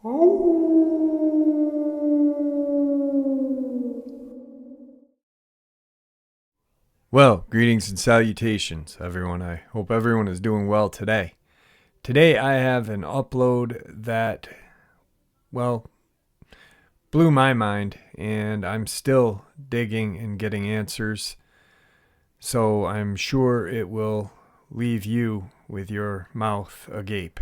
Well, greetings and salutations, everyone. I hope everyone is doing well today. Today I have an upload that, well, blew my mind, and I'm still digging and getting answers. So I'm sure it will leave you with your mouth agape.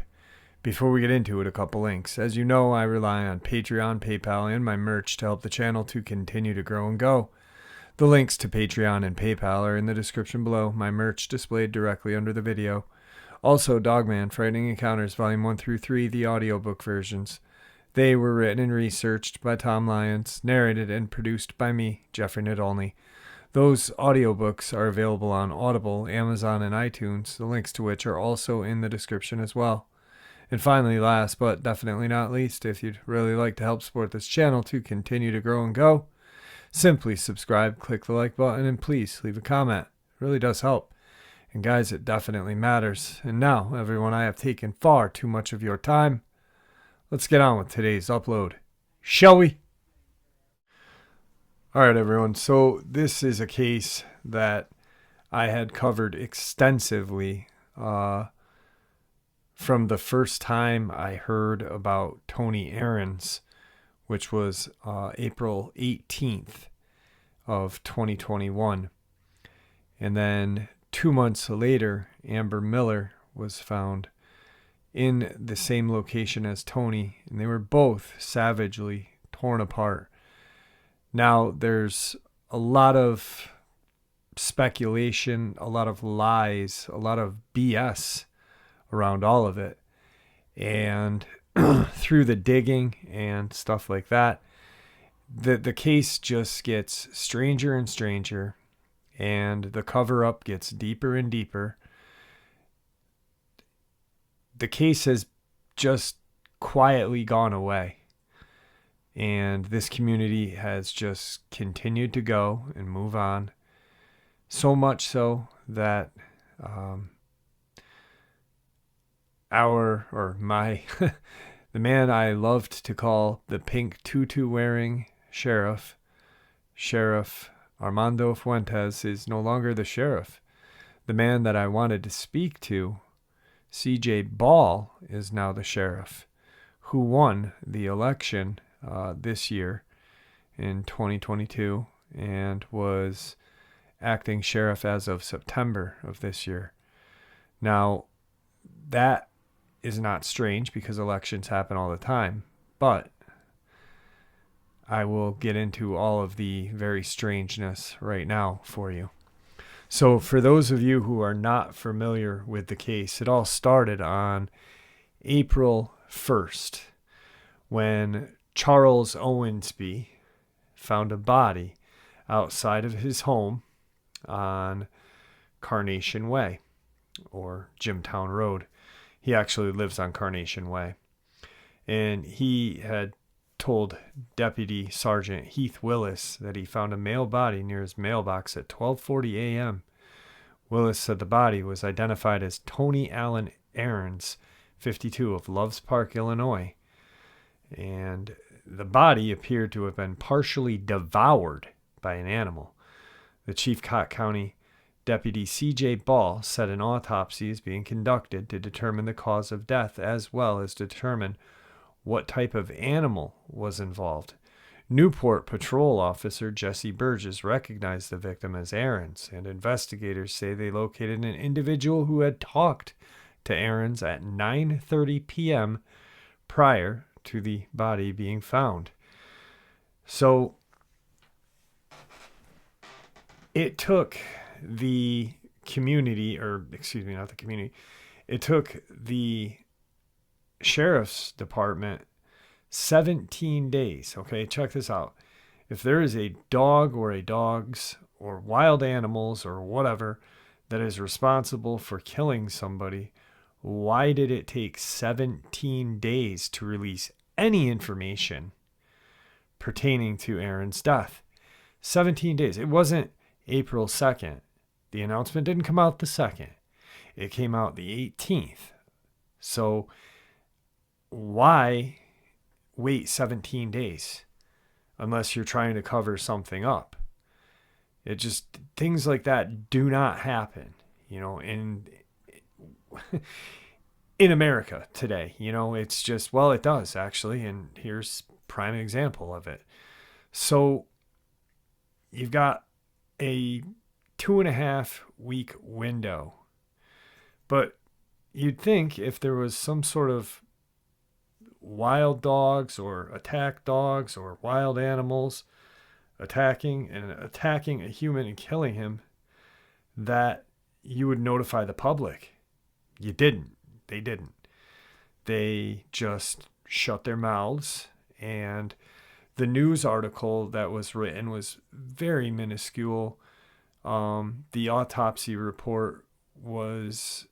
Before we get into it, a couple links. As you know, I rely on Patreon, PayPal, and my merch to help the channel to continue to grow and go. The links to Patreon and PayPal are in the description below, my merch displayed directly under the video. Also, Dogman, Frightening Encounters, Volume 1 through 3, the audiobook versions. They were written and researched by Tom Lyons, narrated and produced by me, Jeffrey Nadolny. Those audiobooks are available on Audible, Amazon, and iTunes, the links to which are also in the description as well. And finally, last but definitely not least, if you'd really like to help support this channel to continue to grow and go, simply subscribe, click the like button, and please leave a comment. It really does help. And guys, it definitely matters. And now, everyone, I have taken far too much of your time. Let's get on with today's upload, shall we? Alright, everyone, so this is a case that I had covered extensively from the first time I heard about Tony Ahrens, which was April 18th of 2021. And then 2 months later, Amber Miller was found in the same location as Tony, and they were both savagely torn apart. Now, there's a lot of speculation, a lot of lies, a lot of BS around all of it. And through the digging and stuff like that, the case just gets stranger and stranger, and the cover-up gets deeper and deeper. The case has just quietly gone away, and this community has just continued to go and move on, so much so that the man I loved to call the pink tutu-wearing sheriff, Sheriff Armando Fuentes, is no longer the sheriff. The man that I wanted to speak to, C.J. Ball, is now the sheriff, who won the election this year in 2022 and was acting sheriff as of September of this year. Now, that is not strange because elections happen all the time, but I will get into all of the very strangeness right now for you. So for those of you who are not familiar with the case, it all started on April 1st when Charles Owensby found a body outside of his home on Carnation Way, or Jimtown Road. He actually lives on Carnation Way. And he had told Deputy Sergeant Heath Willis that he found a male body near his mailbox at 12:40 a.m. Willis said the body was identified as Tony Ahrens, 52, of Loves Park, Illinois. And the body appeared to have been partially devoured by an animal. The Chief Cocke County Deputy C.J. Ball said an autopsy is being conducted to determine the cause of death as well as determine what type of animal was involved. Newport Patrol Officer Jesse Burgess recognized the victim as Ahrens, and investigators say they located an individual who had talked to Ahrens at 9:30 p.m. prior to the body being found. So it took the community, it took the sheriff's department 17 days. Okay, check this out. If there is a dog or a dogs or wild animals or whatever that is responsible for killing somebody, why did it take 17 days to release any information pertaining to Aaron's death? 17 days. It wasn't April 2nd. The announcement didn't come out the 2nd. It came out the 18th. So why wait 17 days unless you're trying to cover something up. It just, things like that do not happen, in America today. It's just, well, it does actually. And here's prime example of it. So you've got a 2.5 week window, but you'd think if there was some sort of wild dogs or attack dogs or wild animals attacking a human and killing him, that you would notify the public. You didn't. They didn't. They just shut their mouths, and the news article that was written was very minuscule. The autopsy report was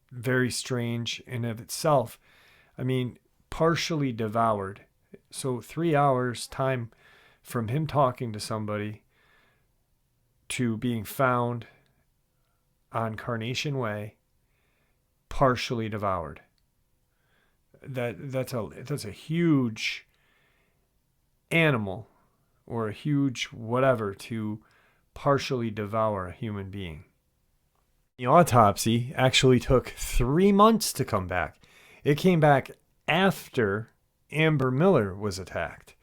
very strange in of itself. I mean, partially devoured. So 3 hours time from him talking to somebody to being found on Carnation Way, partially devoured. That's a huge animal or a huge whatever to partially devour a human being. The autopsy actually took 3 months to come back. It came back after Amber Miller was attacked.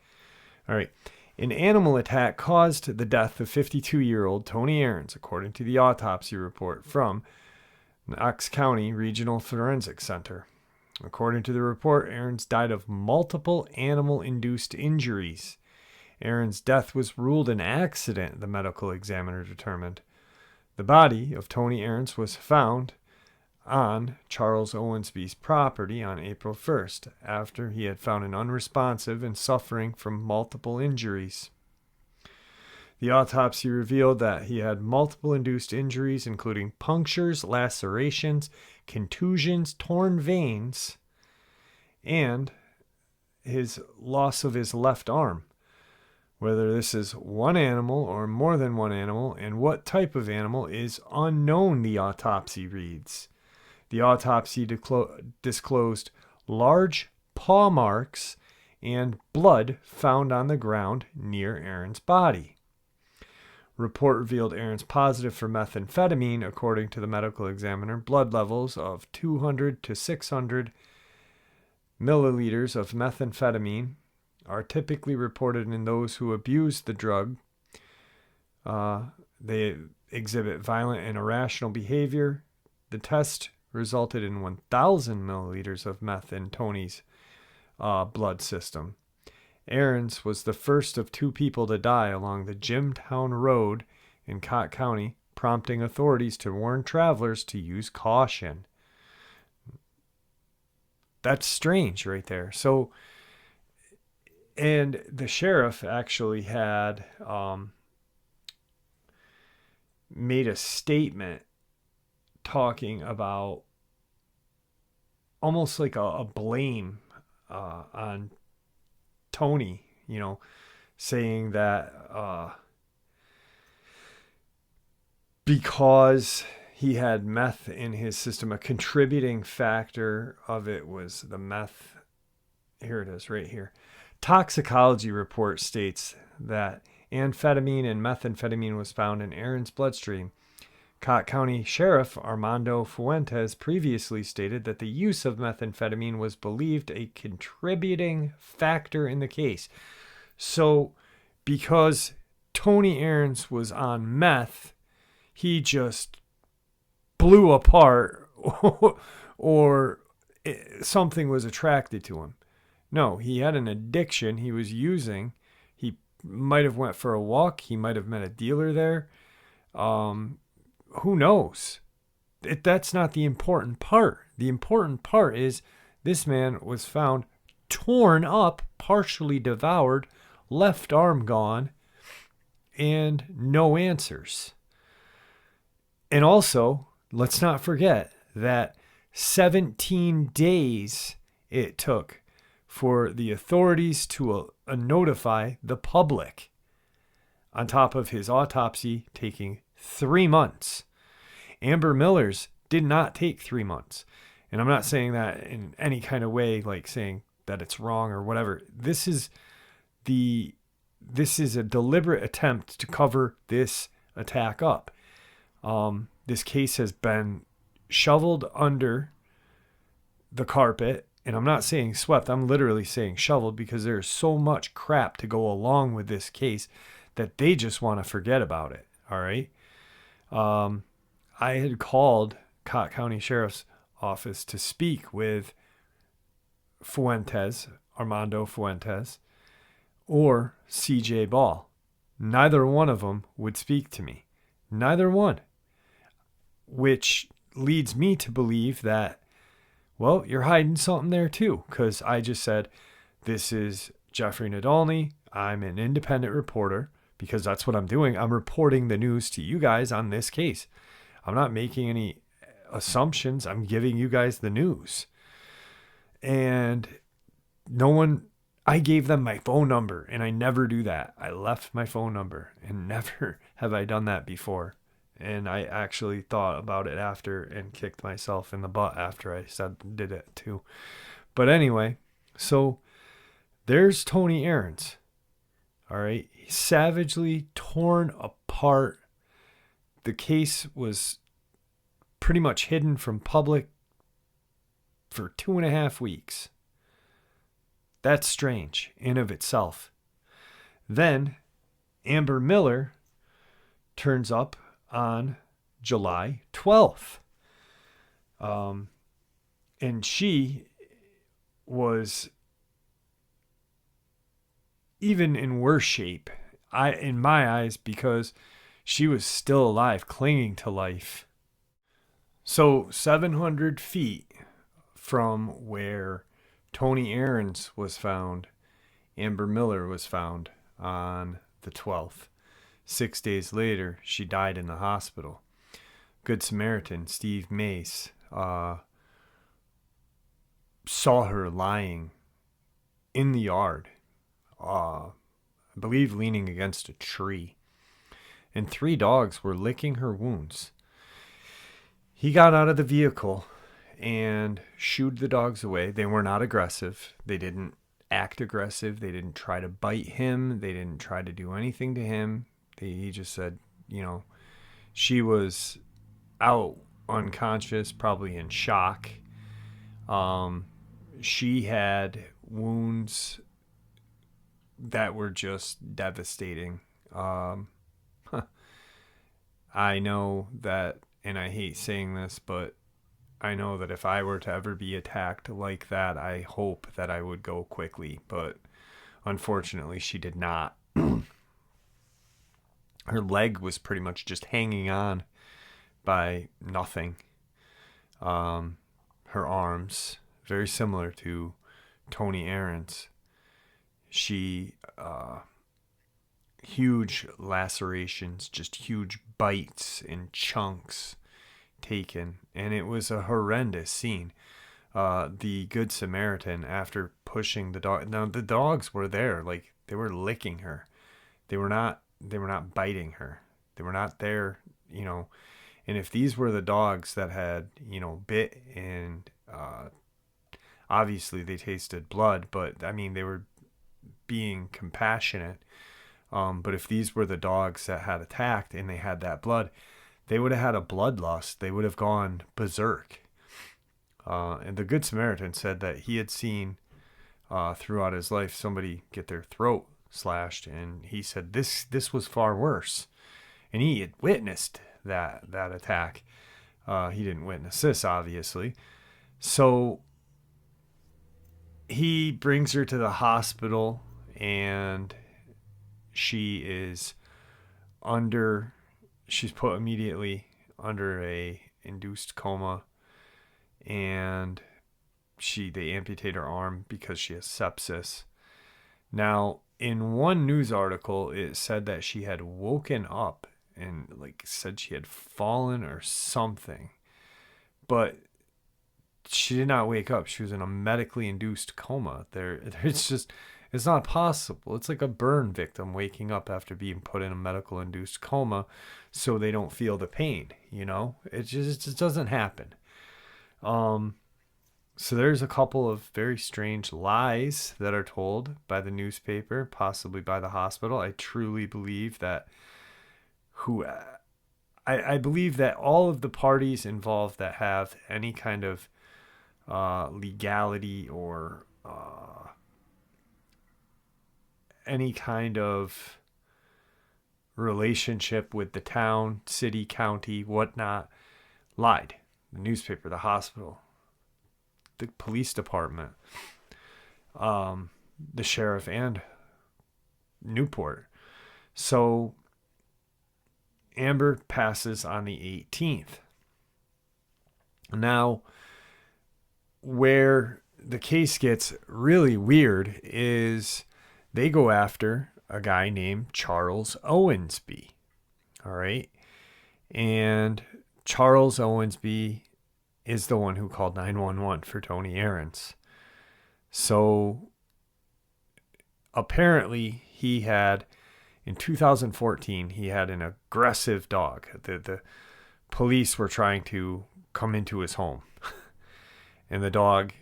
All right. An animal attack caused the death of 52-year-old Tony Ahrens, according to the autopsy report from Knox County Regional Forensic Center. According to the report, Ahrens died of multiple animal-induced injuries. Ahrens' death was ruled an accident, the medical examiner determined. The body of Tony Ahrens was found on Charles Owensby's property on April 1st, after he had found an unresponsive and suffering from multiple injuries. The autopsy revealed that he had multiple induced injuries, including punctures, lacerations, contusions, torn veins, and his loss of his left arm. Whether this is one animal or more than one animal, and what type of animal, is unknown, the autopsy reads. The autopsy disclosed large paw marks and blood found on the ground near Ahrens' body. Report revealed Ahrens positive for methamphetamine. According to the medical examiner, blood levels of 200 to 600 milliliters of methamphetamine are typically reported in those who abuse the drug. They exhibit violent and irrational behavior. The test resulted in 1,000 milliliters of meth in Tony's blood system. Ahrens was the first of 2 people to die along the Jimtown Road in Cocke County, prompting authorities to warn travelers to use caution. That's strange right there. So, and the sheriff actually had made a statement talking about almost like a blame on Tony, saying that because he had meth in his system, a contributing factor of it was the meth. Here it is right here. Toxicology report states that amphetamine and methamphetamine was found in Ahrens' bloodstream. Cocke County Sheriff Armando Fuentes previously stated that the use of methamphetamine was believed a contributing factor in the case. So, because Tony Ahrens was on meth, he just blew apart or something was attracted to him. No, he had an addiction he was using. He might have went for a walk. He might have met a dealer there. Who knows? That's not the important part. The important part is this man was found torn up, partially devoured, left arm gone, and no answers. And also, let's not forget that 17 days it took for the authorities to notify the public, on top of his autopsy taking 3 months. Amber Miller's did not take 3 months. And I'm not saying that in any kind of way, like saying that it's wrong or whatever. This is a deliberate attempt to cover this attack up. This case has been shoveled under the carpet, and I'm not saying swept, I'm literally saying shoveled, because there's so much crap to go along with this case that they just want to forget about it. All right. I had called Cocke County Sheriff's Office to speak with Armando Fuentes, or CJ Ball. Neither one of them would speak to me. Neither one. Which leads me to believe that, well, you're hiding something there too. Because I just said, this is Jeffrey Nadolny. I'm an independent reporter, because that's what I'm doing. I'm reporting the news to you guys on this case. I'm not making any assumptions. I'm giving you guys the news. And I gave them my phone number, and I never do that. I left my phone number, and never have I done that before. And I actually thought about it after and kicked myself in the butt after I did it too. But anyway, so there's Tony Ahrens. All right. He's savagely torn apart. The case was pretty much hidden from public for 2.5 weeks. That's strange in of itself. Then Amber Miller turns up on July 12th. And she was even in worse shape, in my eyes, because she was still alive, clinging to life. So 700 feet from where Tony Ahrens was found, Amber Miller was found on the 12th. 6 days later, she died in the hospital. Good Samaritan Steve Mace saw her lying in the yard, I believe leaning against a tree, and 3 dogs were licking her wounds. He got out of the vehicle and shooed the dogs away. They were not aggressive. They didn't act aggressive. They didn't try to bite him. They didn't try to do anything to him. He just said, she was out unconscious, probably in shock. She had wounds that were just devastating. I know that, and I hate saying this, but I know that if I were to ever be attacked like that, I hope that I would go quickly. But unfortunately, she did not. Her leg was pretty much just hanging on by nothing. Her arms, very similar to Tony Ahrens. She, huge lacerations, just huge bites and chunks taken. And it was a horrendous scene. The Good Samaritan, after pushing the dog, now the dogs were there, like they were licking her. They were not biting her. They were not there, and if these were the dogs that had, bit and, obviously they tasted blood, but I mean, they were being compassionate. But if these were the dogs that had attacked and they had that blood, they would have had a bloodlust. They would have gone berserk. And the Good Samaritan said that he had seen, throughout his life, somebody get their throat slashed, and he said this was far worse, and he had witnessed that attack. He didn't witness this, obviously. So he brings her to the hospital, and she's put immediately under a induced coma, and they amputate her arm because she has sepsis. Now, in one news article, it said that she had woken up and said she had fallen or something. But she did not wake up. She was in a medically induced coma. It's not possible. It's like a burn victim waking up after being put in a medical induced coma so they don't feel the pain, It just doesn't happen. So there's a couple of very strange lies that are told by the newspaper, possibly by the hospital. I truly believe that I believe that all of the parties involved that have any kind of legality or any kind of relationship with the town, city, county, whatnot, lied. The newspaper, the hospital, the police department, the sheriff, and Newport. So Amber passes on the 18th. Now, where the case gets really weird is they go after a guy named Charles Owensby. All right. And Charles Owensby is the one who called 911 for Tony Ahrens. So apparently he had, in 2014, he had an aggressive dog. The police were trying to come into his home. And the dog,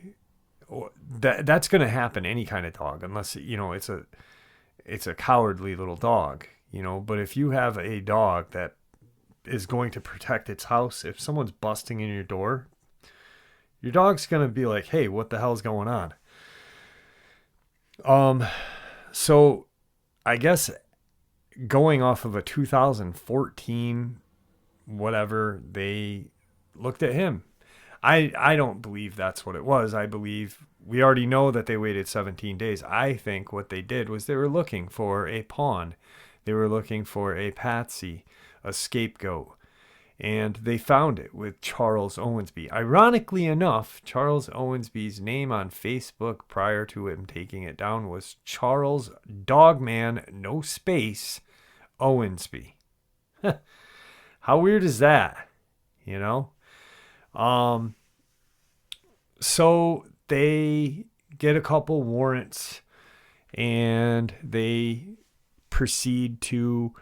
that's going to happen, any kind of dog, unless, it's a cowardly little dog, But if you have a dog that is going to protect its house, if someone's busting in your door, your dog's going to be like, hey, what the hell's going on? So I guess going off of a 2014 whatever, they looked at him. I don't believe that's what it was. I believe we already know that they waited 17 days. I think what they did was they were looking for a pawn. They were looking for a patsy, a scapegoat. And they found it with Charles Owensby. Ironically enough, Charles Owensby's name on Facebook prior to him taking it down was Charles Dogman, no space, Owensby. How weird is that? So they get a couple warrants and they proceed to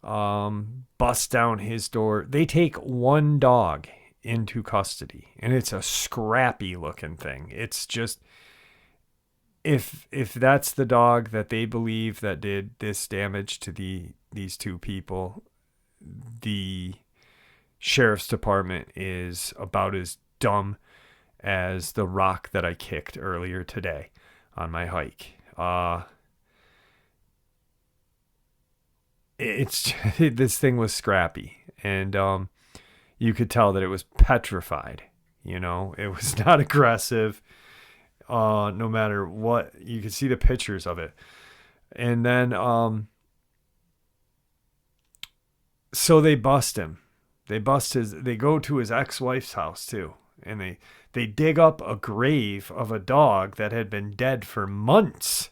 bust down his door. They take one dog into custody, and it's a scrappy looking thing. It's just, if that's the dog that they believe that did this damage to these two people, the sheriff's department is about as dumb as the rock that I kicked earlier today on my hike. This thing was scrappy, and you could tell that it was petrified. It was not aggressive. No matter what, you could see the pictures of it. And then so they bust him. They go to his ex-wife's house too. And they dig up a grave of a dog that had been dead for months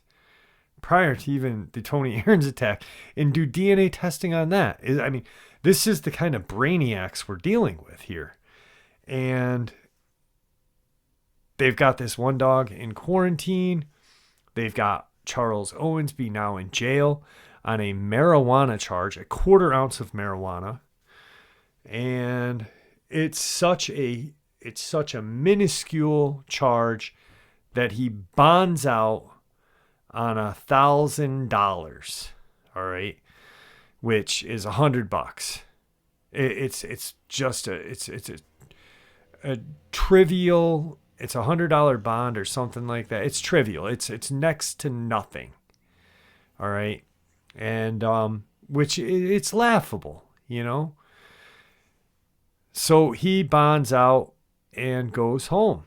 prior to even the Tony Ahrens attack, and do DNA testing on that. This is the kind of brainiacs we're dealing with here. And they've got this one dog in quarantine. They've got Charles Owensby now in jail on a marijuana charge, a 1/4 ounce of marijuana. And it's such a minuscule charge that he bonds out on $1,000. All right, which is $100. It's just a trivial. It's $100 bond or something like that. It's trivial. It's next to nothing. All right, and which it's laughable, So he bonds out and goes home.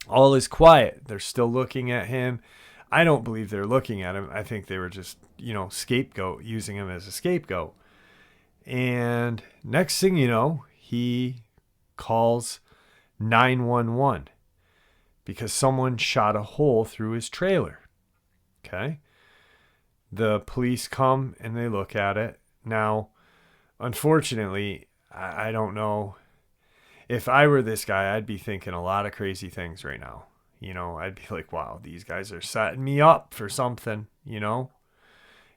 All is quiet. They're still looking at him. I don't believe they're looking at him. I think they were just, using him as a scapegoat. And next thing you know, he calls 911 because someone shot a hole through his trailer. Okay. The police come and they look at it. Now, unfortunately, I don't know. If I were this guy, I'd be thinking a lot of crazy things right now. I'd be like, wow, these guys are setting me up for something, And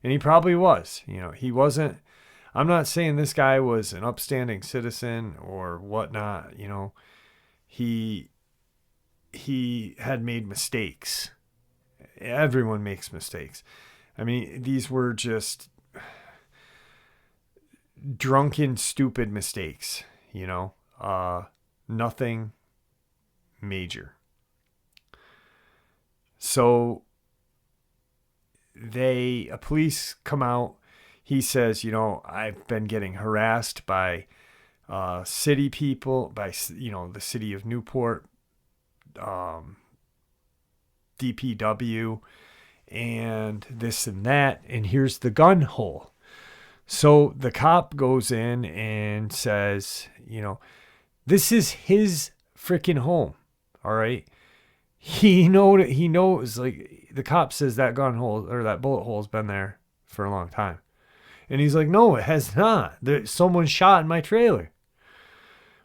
he probably was. He wasn't. I'm not saying this guy was an upstanding citizen or whatnot. He he had made mistakes. Everyone makes mistakes. I mean, these were just drunken, stupid mistakes, nothing major. So police come out. He says, I've been getting harassed by city people, by, the city of Newport, DPW, and this and that. And here's the gun hole. So the cop goes in and says, this is his freaking home. All right. He knows, like, the cop says that gun hole or that bullet hole has been there for a long time. And he's like, no, it has not. Someone shot in my trailer.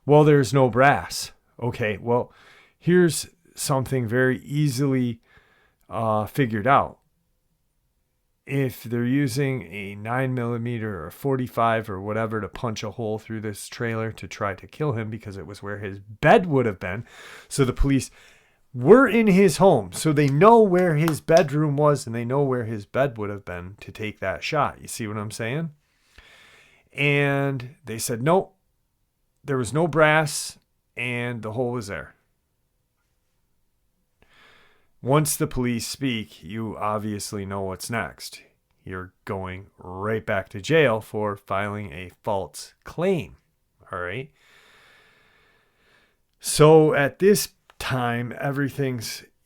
Well, there's no brass. Okay, well, here's something very easily figured out. If they're using a 9mm or 45 or whatever to punch a hole through this trailer to try to kill him, because it was where his bed would have been. So the police were in his home, so they know where his bedroom was and they know where his bed would have been to take that shot. You see what I'm saying? And they said, nope, there was no brass and the hole was there. Once the police speak, you obviously know what's next. You're going right back to jail for filing a false claim. All right. So at this time,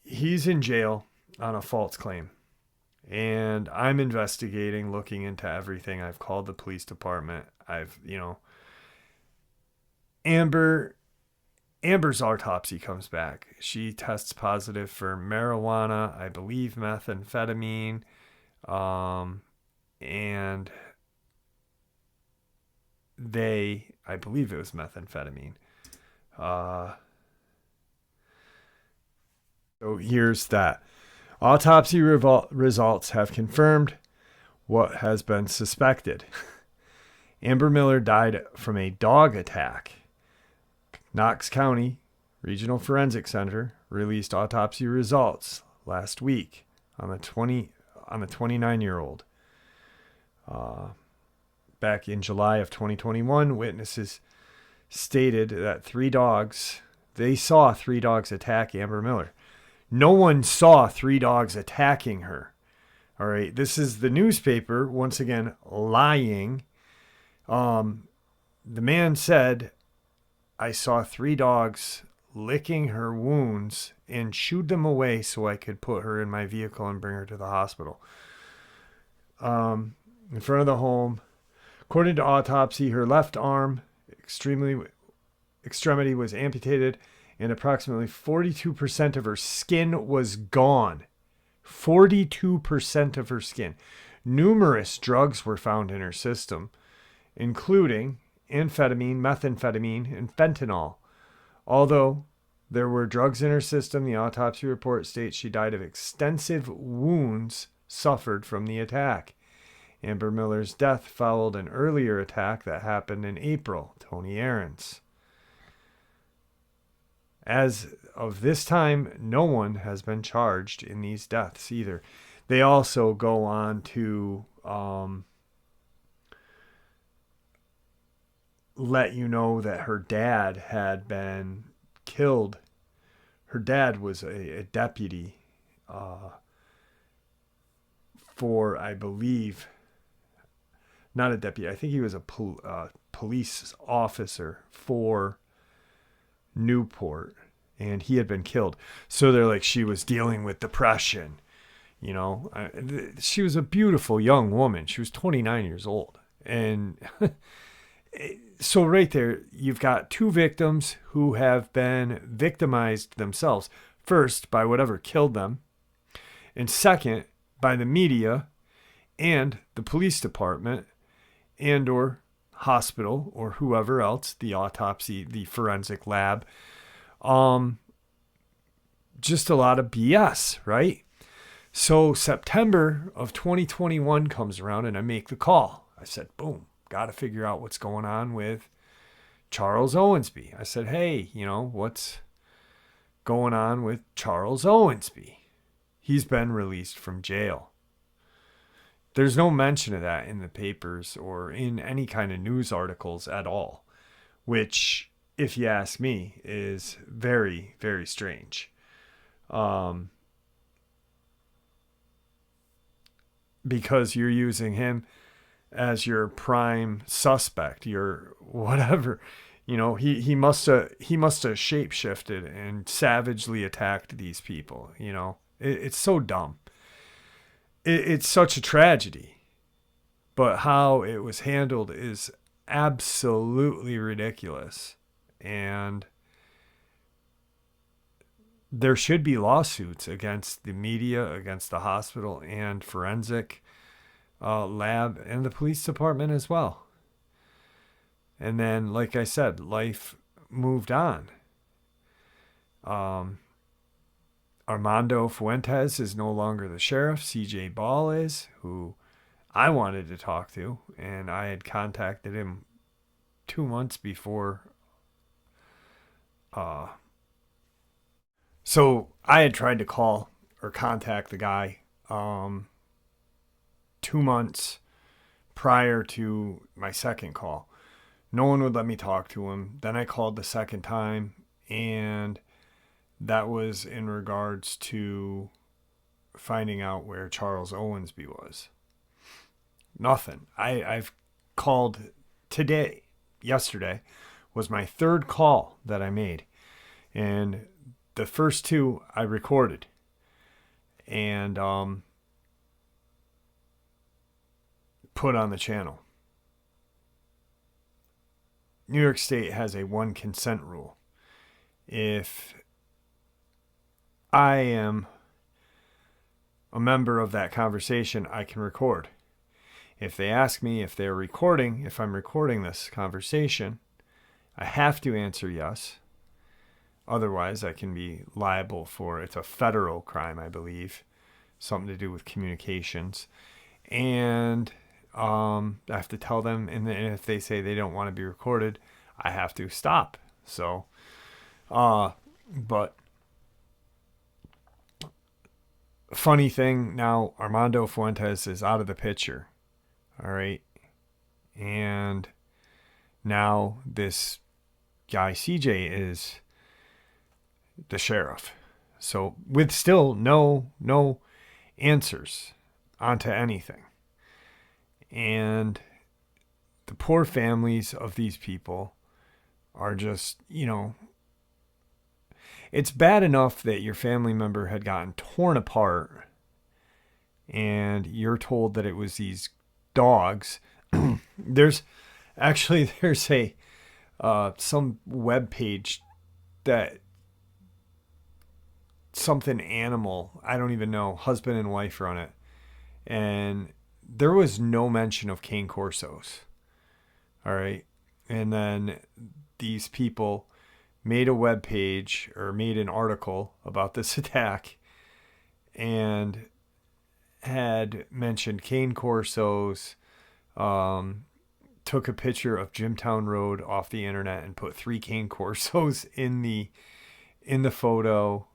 he's in jail on a false claim. And I'm investigating, looking into everything. I've called the police department. Amber's autopsy comes back. She tests positive for marijuana, I believe methamphetamine, and I believe it was methamphetamine. So here's that. Autopsy results have confirmed what has been suspected. Amber Miller died from a dog attack. Knox County Regional Forensic Center released autopsy results last week on the 29-year-old. Back in July of 2021, witnesses stated that they saw three dogs attack Amber Miller. No one saw three dogs attacking her. All right, this is the newspaper once again lying. The man said, I saw three dogs licking her wounds and shooed them away so I could put her in my vehicle and bring her to the hospital. In front of the home, according to autopsy, her left arm extremity was amputated and approximately 42% of her skin was gone. 42% of her skin. Numerous drugs were found in her system, including amphetamine, methamphetamine, and fentanyl. Although there were drugs in her system, the autopsy report states she died of extensive wounds suffered from the attack. Amber Miller's death followed an earlier attack that happened in April. Tony Ahrens. As of this time, no one has been charged in these deaths either. They also go on to let you know that her dad had been killed. Her dad was a deputy for, I believe, not a deputy. I think he was a police officer for Newport, and he had been killed. So they're like, she was dealing with depression. She was a beautiful young woman. She was 29 years old. And so right there, you've got two victims who have been victimized themselves. First, by whatever killed them. And second, by the media and the police department and or hospital or whoever else, the autopsy, the forensic lab. Just a lot of BS, right? So September of 2021 comes around and I make the call. I said, boom, got to figure out what's going on with Charles Owensby. I said, hey, going on with Charles Owensby. He's been released from jail. There's no mention of that in the papers or in any kind of news articles at all, which, if you ask me, is very, very strange. Because you're using him as your prime suspect, your whatever. He must have shapeshifted and savagely attacked these people. It's so dumb. It's such a tragedy, but how it was handled is absolutely ridiculous. And there should be lawsuits against the media, against the hospital and forensic lab and the police department as well. And then, like I said, life moved on. Armando Fuentes is no longer the sheriff. CJ Ball is, who I wanted to talk to, and I had contacted him 2 months before. So I had tried to call or contact the guy 2 months prior to my second call. No one would let me talk to him. Then I called the second time, and that was in regards to finding out where Charles Owensby was. Nothing. I've called today. Yesterday was my third call that I made. And the first two I recorded. And put on the channel. New York State has a one consent rule. If I am a member of that conversation, I can record. If they ask me if I'm recording this conversation, I have to answer yes. Otherwise, I can be liable for, it's a federal crime, I believe, something to do with communications. And I have to tell them, and if they say they don't want to be recorded, I have to stop. So, but funny thing now, Armando Fuentes is out of the picture. All right. And now this guy CJ is the sheriff. So with still no answers onto anything. And the poor families of these people are just, it's bad enough that your family member had gotten torn apart and you're told that it was these dogs. There's a some web page that something animal, I don't even know, husband and wife run it, and there was no mention of cane corsos. All right. And then these people made a web page or made an article about this attack and had mentioned cane corsos, took a picture of Jimtown Road off the internet and put 3 cane corsos in the photo.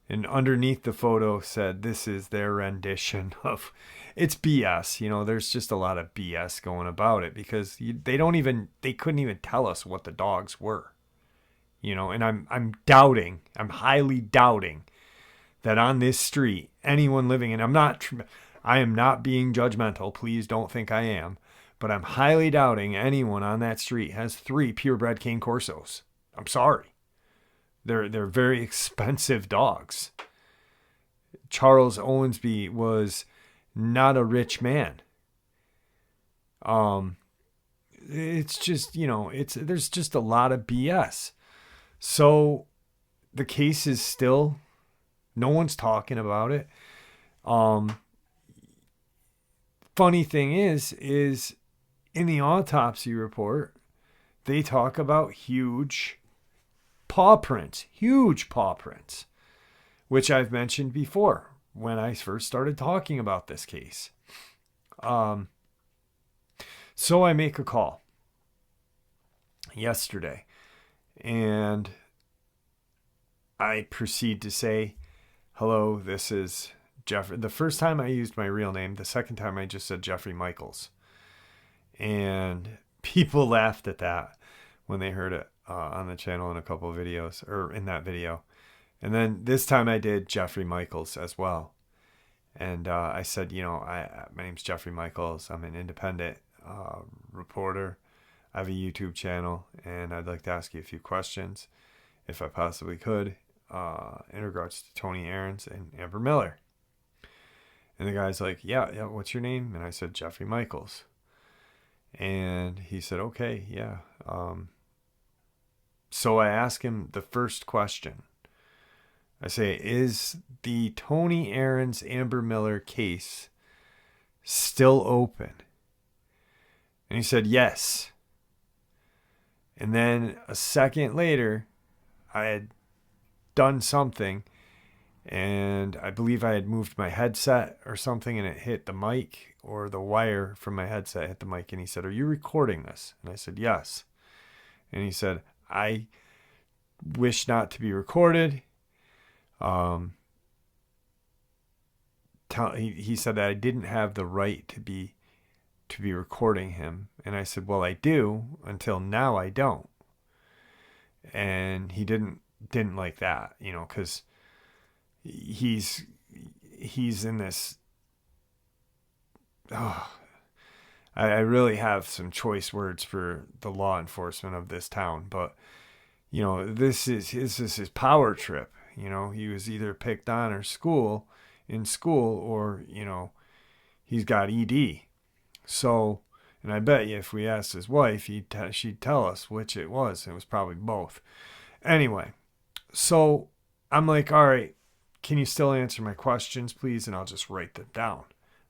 And underneath the photo said, this is their rendition of, it's BS. There's just a lot of BS going about it because they couldn't even tell us what the dogs were, and I'm highly doubting that on this street, anyone living in, I am not being judgmental. Please don't think I am, but I'm highly doubting anyone on that street has 3 purebred cane corsos. I'm sorry. They're very expensive dogs. Charles Owensby was not a rich man. It's just, there's just a lot of BS. So the case is still, no one's talking about it. Funny thing is in the autopsy report, they talk about huge paw prints, which I've mentioned before when I first started talking about this case. So I make a call yesterday, and I proceed to say, hello, this is Jeffrey. The first time I used my real name. The second time I just said Jeffrey Michaels. And people laughed at that when they heard it on the channel in a couple of videos, or in that video. And then this time I did Jeffrey Michaels as well. And I said, my name's Jeffrey Michaels. I'm an independent reporter. I have a YouTube channel, and I'd like to ask you a few questions, if I possibly could, in regards to Tony Ahrens and Amber Miller. And the guy's like, yeah, what's your name? And I said, Jeffrey Michaels. And he said, okay, yeah. So I asked him the first question. I say, is the Tony Ahrens Amber Miller case still open? And he said, yes. And then a second later, I had done something, and I believe I had moved my headset or something, and it hit the mic, or the wire from my headset hit the mic. And he said, are you recording this? And I said, yes. And he said, I wish not to be recorded. He said that I didn't have the right to be recording him. And I said, well, I do. Until now, I don't. And he didn't like that, because he's in this. I really have some choice words for the law enforcement of this town, but this is his power trip. He was either picked on in school, or he's got ED. So, and I bet you if we asked his wife, she'd tell us which it was. It was probably both. Anyway, so I'm like, all right, can you still answer my questions, please? And I'll just write them down.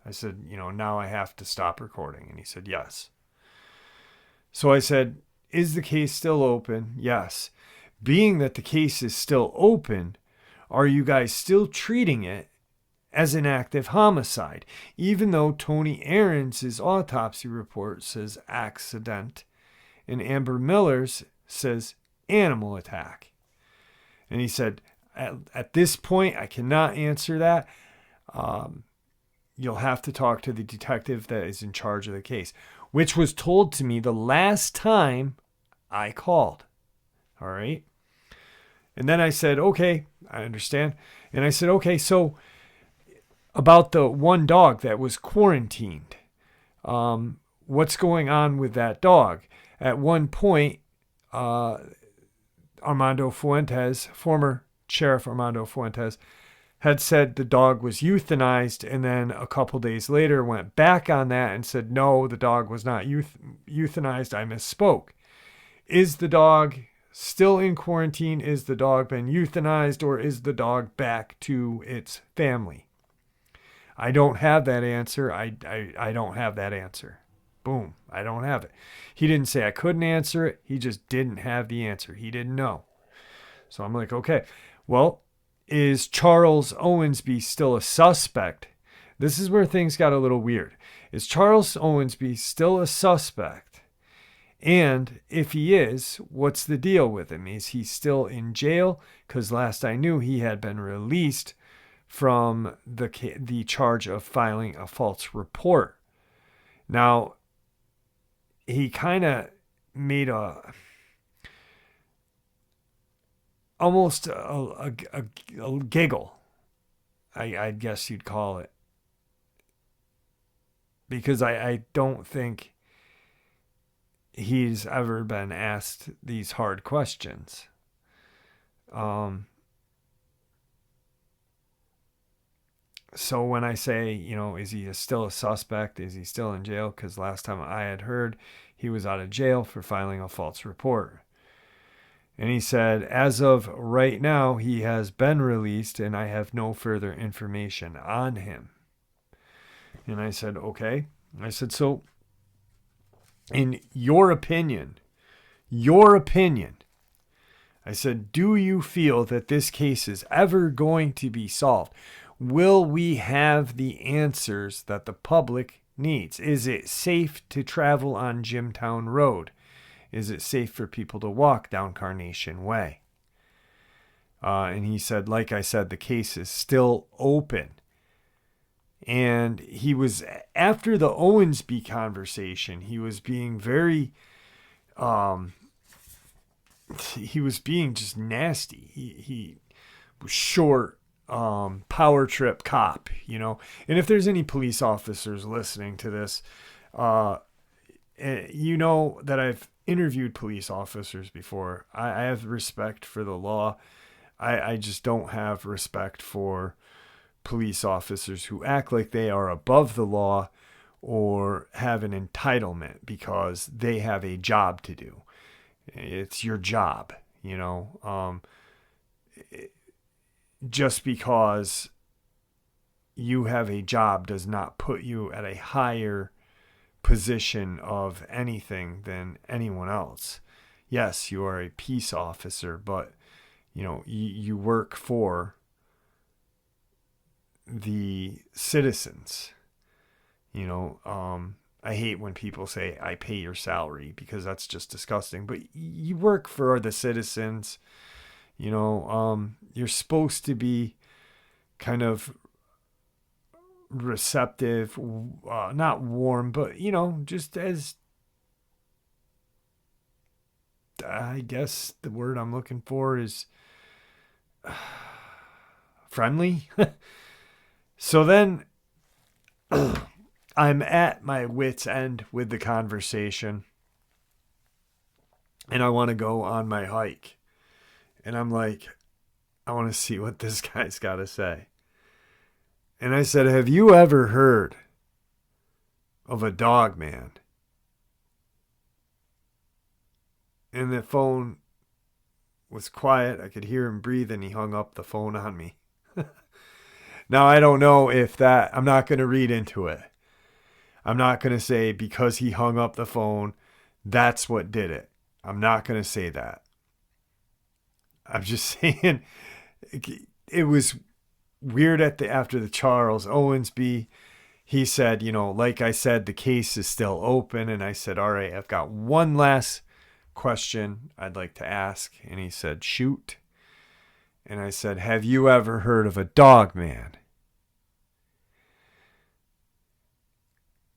I said, now I have to stop recording. And he said, yes. So I said, is the case still open? Yes. Being that the case is still open, are you guys still treating it as an active homicide, even though Tony Ahrens' autopsy report says accident and Amber Miller's says animal attack? And he said, at this point, I cannot answer that. You'll have to talk to the detective that is in charge of the case, which was told to me the last time I called. All right. And then I said, okay, I understand. And I said, okay, so about the one dog that was quarantined, what's going on with that dog? At one point, Armando Fuentes, former Sheriff Armando Fuentes, had said the dog was euthanized, and then a couple days later went back on that and said, no, the dog was not euthanized. I misspoke. Is the dog still in quarantine? Is the dog been euthanized, or is the dog back to its family? I don't have that answer. I don't have that answer. Boom. I don't have it. He didn't say I couldn't answer it. He just didn't have the answer. He didn't know. So I'm like, okay, well, is Charles Owensby still a suspect? This is where things got a little weird. Is Charles Owensby still a suspect? And if he is, what's the deal with him? Is he still in jail? Because last I knew, he had been released from the charge of filing a false report. Now, he kind of made almost a giggle, I guess you'd call it, because I don't think he's ever been asked these hard questions. So when I say, is he still a suspect? Is he still in jail? Because last time I had heard, he was out of jail for filing a false report. And he said, as of right now, he has been released and I have no further information on him. And I said, okay. I said, so in your opinion, I said, do you feel that this case is ever going to be solved? Will we have the answers that the public needs? Is it safe to travel on Jimtown Road? Is it safe for people to walk down Carnation Way? And he said, like I said, the case is still open. And he was, after the Owensby conversation, he was being very, he was being just nasty. He was short, power trip cop, you know. And if there's any police officers listening to this, you know that I've interviewed police officers before. I have respect for the law. I just don't have respect for police officers who act like they are above the law or have an entitlement because they have a job to do. It's your job, you know. Just because you have a job does not put you at a higher position of anything than anyone else. Yes, you are a peace officer, but you know, you work for the citizens. You know, I hate when people say I pay your salary because that's just disgusting, but you work for the citizens. You know, you're supposed to be kind of receptive, not warm, but, you know, just as, I guess the word I'm looking for is friendly. So then I'm at my wit's end with the conversation and I want to go on my hike. And I'm like, I want to see what this guy's got to say. And I said, have you ever heard of a Dogman? And the phone was quiet. I could hear him breathe and he hung up the phone on me. Now, I don't know if that, I'm not going to read into it. I'm not going to say because he hung up the phone, that's what did it. I'm not going to say that. I'm just saying it was weird after the Charles Owensby. He said, you know, like I said, the case is still open. And I said, all right, I've got one last question I'd like to ask. And he said, shoot. And I said, have you ever heard of a Dogman?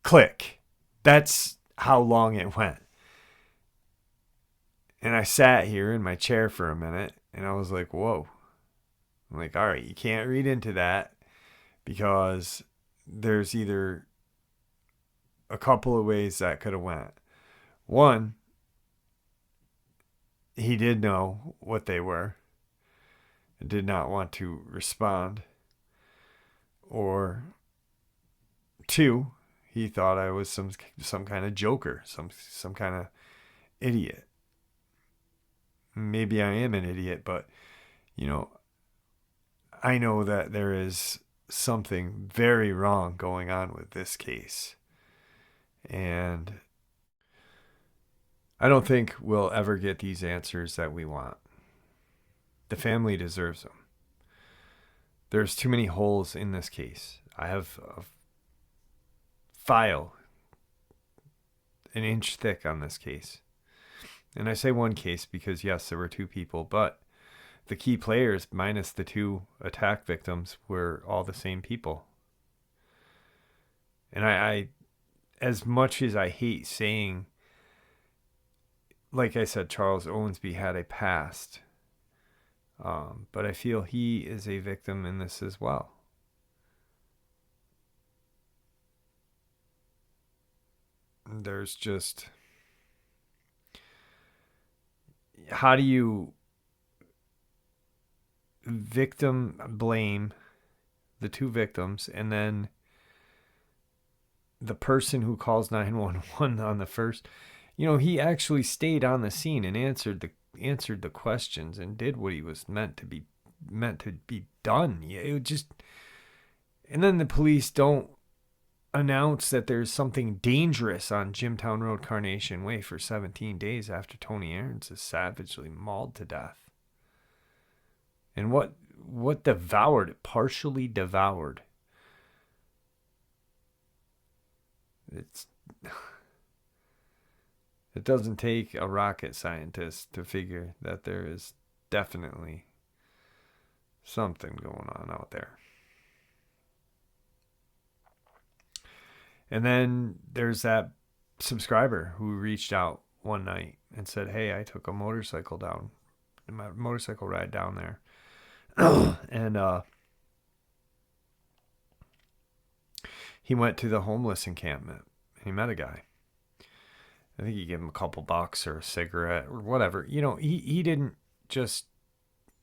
Click. That's how long it went. And I sat here in my chair for a minute and I was like, whoa. I'm like, all right, you can't read into that because there's either a couple of ways that could have went. One, he did know what they were and did not want to respond. Or two, he thought I was some kind of joker, some kind of idiot. Maybe I am an idiot, but, you know, I know that there is something very wrong going on with this case. And I don't think we'll ever get these answers that we want. The family deserves them. There's too many holes in this case. I have a file an inch thick on this case. And I say one case because, yes, there were two people, but the key players, minus the two attack victims, were all the same people. And I as much as I hate saying, like I said, Charles Owensby had a past, but I feel he is a victim in this as well. There's just, how do you victim blame the two victims and then the person who calls 911 on the first, you know, he actually stayed on the scene and answered the questions and did what he was meant to be done. It just, and then the police don't announce that there's something dangerous on Jimtown Road, Carnation Way for 17 days after Tony Ahrens is savagely mauled to death. And what devoured it, partially devoured. It doesn't take a rocket scientist to figure that there is definitely something going on out there. And then there's that subscriber who reached out one night and said, hey, I took a motorcycle ride down there. And he went to the homeless encampment. He met a guy. I think he gave him a couple bucks or a cigarette or whatever. You know, he didn't just,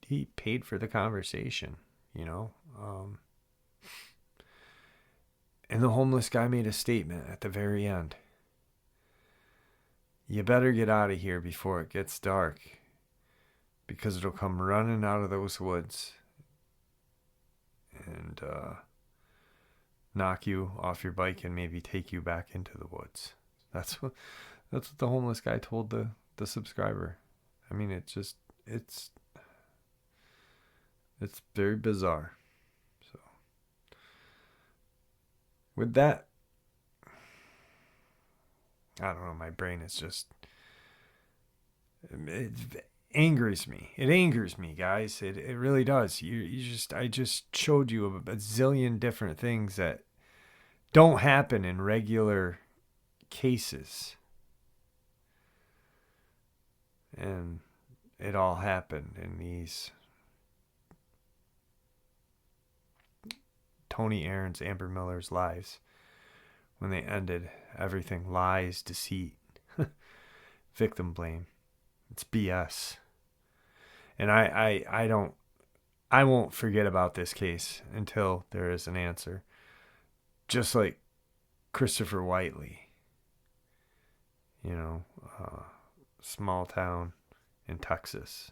he paid for the conversation, you know. And the homeless guy made a statement at the very end. You better get out of here before it gets dark, because it'll come running out of those woods and knock you off your bike and maybe take you back into the woods. That's what the homeless guy told the subscriber. I mean, it's very bizarre. So with that, I don't know, my brain is just, it angers me. It angers me, guys. It really does. I just showed you a zillion different things that don't happen in regular cases. And it all happened in these Tony Ahrens, Amber Miller's lives when they ended everything. Lies, deceit, victim blame. It's BS. And I won't forget about this case until there is an answer. Just like Christopher Whiteley, you know, small town in Texas.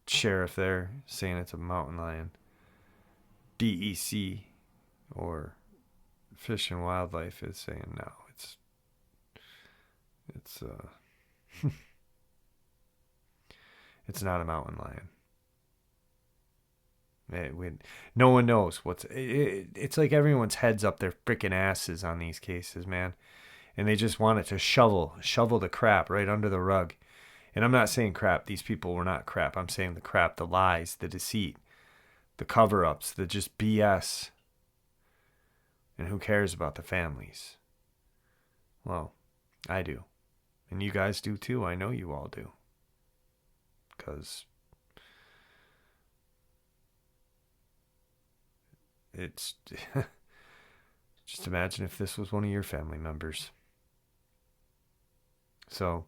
Sheriff there saying it's a mountain lion. DEC or Fish and Wildlife is saying no, it's it's not a mountain lion. No one knows it's like everyone's heads up their freaking asses on these cases, man. And they just want it to shovel the crap right under the rug. And I'm not saying crap. These people were not crap. I'm saying the crap, the lies, the deceit, the cover-ups, the just BS. And who cares about the families? Well, I do. And you guys do too. I know you all do. Because it's just imagine if this was one of your family members. So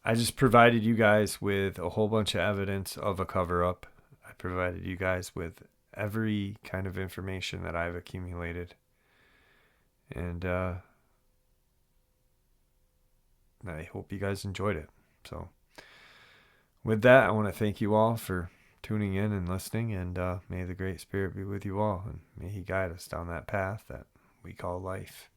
I just provided you guys with a whole bunch of evidence of a cover-up. I provided you guys with every kind of information that I've accumulated. And I hope you guys enjoyed it. So with that, I want to thank you all for tuning in and listening. And may the Great Spirit be with you all. And may He guide us down that path that we call life.